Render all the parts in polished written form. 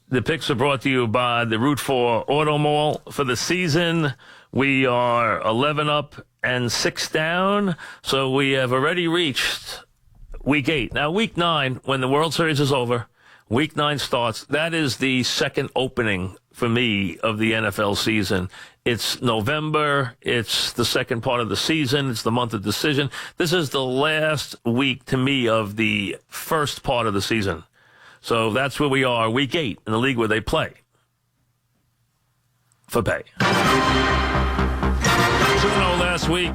The picks are brought to you by the Route 4 Auto Mall. For the season, we are 11 up and 6 down, so we have already reached Week 8. Now, Week 9, when the World Series is over, Week 9 starts. That is the second opening for me of the NFL season. It's November. It's the second part of the season. It's the month of decision. This is the last week to me of the first part of the season. So that's where we are, Week 8 in the league where they play for pay. 2-0 last week,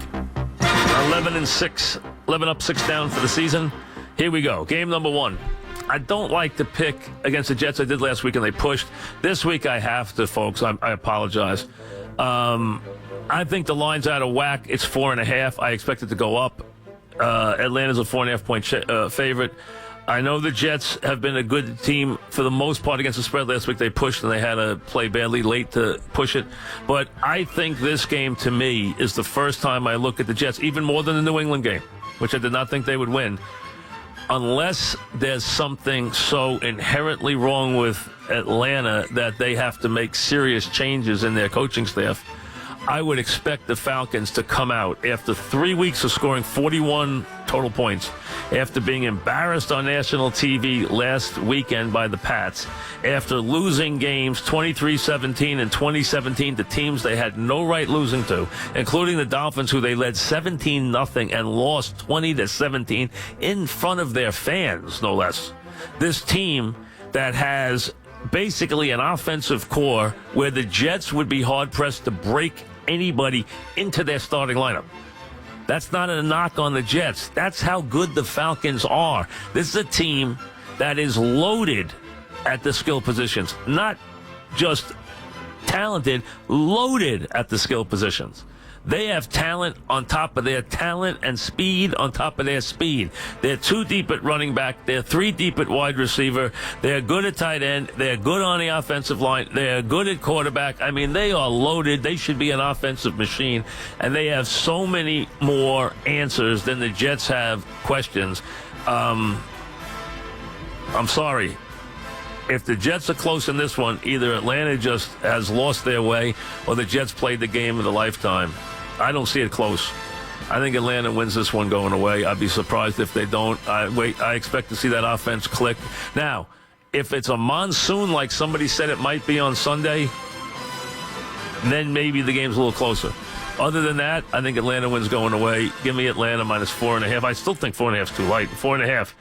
11-6, 11 up, 6 down for the season. Here we go. Game number 1. I don't like to pick against the Jets. I did last week and they pushed. This week I have to, folks. I apologize. I think the line's out of whack. It's 4.5. I expect it to go up. Atlanta's a 4.5 point favorite. I know the Jets have been a good team for the most part against the spread. Last week they pushed and they had to play badly late to push it. But I think this game, to me, is the first time I look at the Jets, even more than the New England game, which I did not think they would win, unless there's something so inherently wrong with Atlanta that they have to make serious changes in their coaching staff. I would expect the Falcons to come out after 3 weeks of scoring 41 total points, after being embarrassed on national TV last weekend by the Pats, after losing games 23-17 and 2017 to teams they had no right losing to, including the Dolphins, who they led 17-0 and lost 20-17 in front of their fans, no less. This team that has basically an offensive core where the Jets would be hard-pressed to break anybody into their starting lineup. That's not a knock on the Jets. That's how good the Falcons are. This is a team that is loaded at the skill positions. Not just talented, loaded at the skill positions. They have talent on top of their talent and speed on top of their speed. They're 2 deep at running back. They're 3 deep at wide receiver. They're good at tight end. They're good on the offensive line. They're good at quarterback. I mean, they are loaded. They should be an offensive machine. And they have so many more answers than the Jets have questions. I'm sorry. If the Jets are close in this one, either Atlanta just has lost their way or the Jets played the game of the lifetime. I don't see it close. I think Atlanta wins this one going away. I'd be surprised if they don't. I expect to see that offense click. Now, if it's a monsoon like somebody said it might be on Sunday, then maybe the game's a little closer. Other than that, I think Atlanta wins going away. Give me Atlanta minus 4.5. I still think 4.5 is too light. 4.5,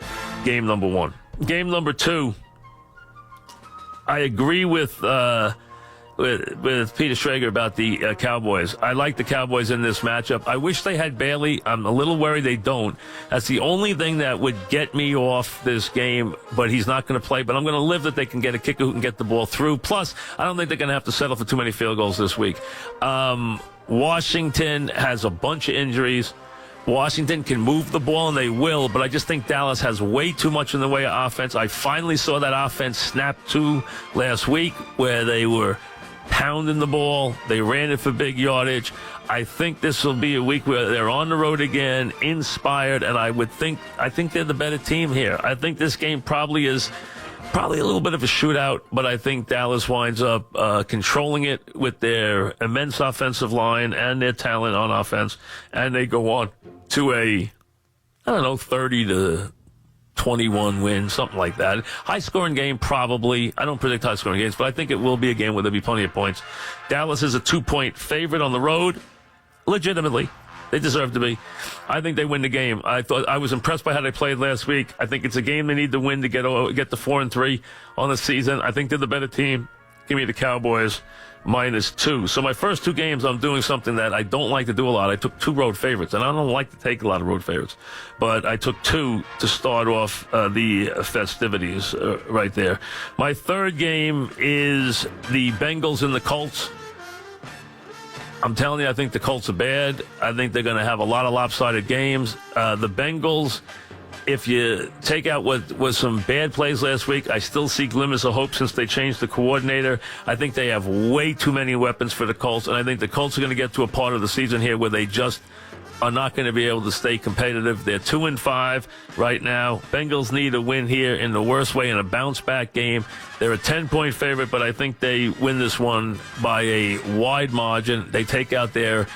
game number 1. Game number 2, I agree with Peter Schrager about the Cowboys. I like the Cowboys in this matchup. I wish they had Bailey. I'm a little worried they don't. That's the only thing that would get me off this game, but he's not going to play. But I'm going to live that they can get a kicker who can get the ball through. Plus, I don't think they're going to have to settle for too many field goals this week. Washington has a bunch of injuries. Washington can move the ball, and they will, but I just think Dallas has way too much in the way of offense. I finally saw that offense snap to last week where they were pounding the ball. They ran it for big yardage. I think this will be a week where they're on the road again, inspired, and I think they're the better team here. I think this game probably is a little bit of a shootout, but I think Dallas winds up controlling it with their immense offensive line and their talent on offense, and they go on to a, 30-21 win, something like that. High-scoring game, probably. I don't predict high-scoring games, but I think it will be a game where there'll be plenty of points. Dallas is a 2-point favorite on the road, legitimately. They deserve to be. I think they win the game. I was impressed by how they played last week. I think it's a game they need to win to get to 4-3 on the season. I think they're the better team. Give me the Cowboys minus 2. So my first 2 games, I'm doing something that I don't like to do a lot. I took 2 road favorites, and I don't like to take a lot of road favorites. But I took 2 to start off the festivities right there. My third game is the Bengals and the Colts. I'm telling you, I think the Colts are bad. I think they're going to have a lot of lopsided games. The Bengals, if you take out what was some bad plays last week, I still see glimmers of hope since they changed the coordinator. I think they have way too many weapons for the Colts, and I think the Colts are going to get to a part of the season here where they just are not going to be able to stay competitive. They're 2-5 right now. Bengals need a win here in the worst way in a bounce-back game. They're a 10-point favorite, but I think they win this one by a wide margin. They take out their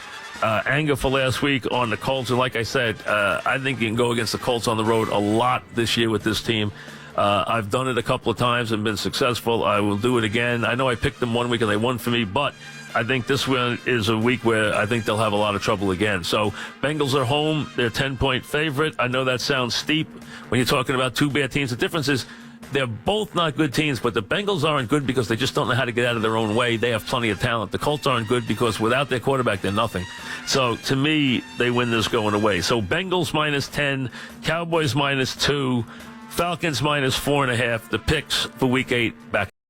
anger for last week on the Colts. And like I said, I think you can go against the Colts on the road a lot this year with this team. I've done it a couple of times and been successful. I will do it again. I know I picked them 1 week and they won for me, but I think this one is a week where I think they'll have a lot of trouble again. So Bengals are home. They're a 10-point favorite. I know that sounds steep when you're talking about two bad teams. The difference is they're both not good teams, but the Bengals aren't good because they just don't know how to get out of their own way. They have plenty of talent. The Colts aren't good because without their quarterback, they're nothing. So to me, they win this going away. So Bengals -10, Cowboys -2, Falcons -4.5. The picks for Week 8 back.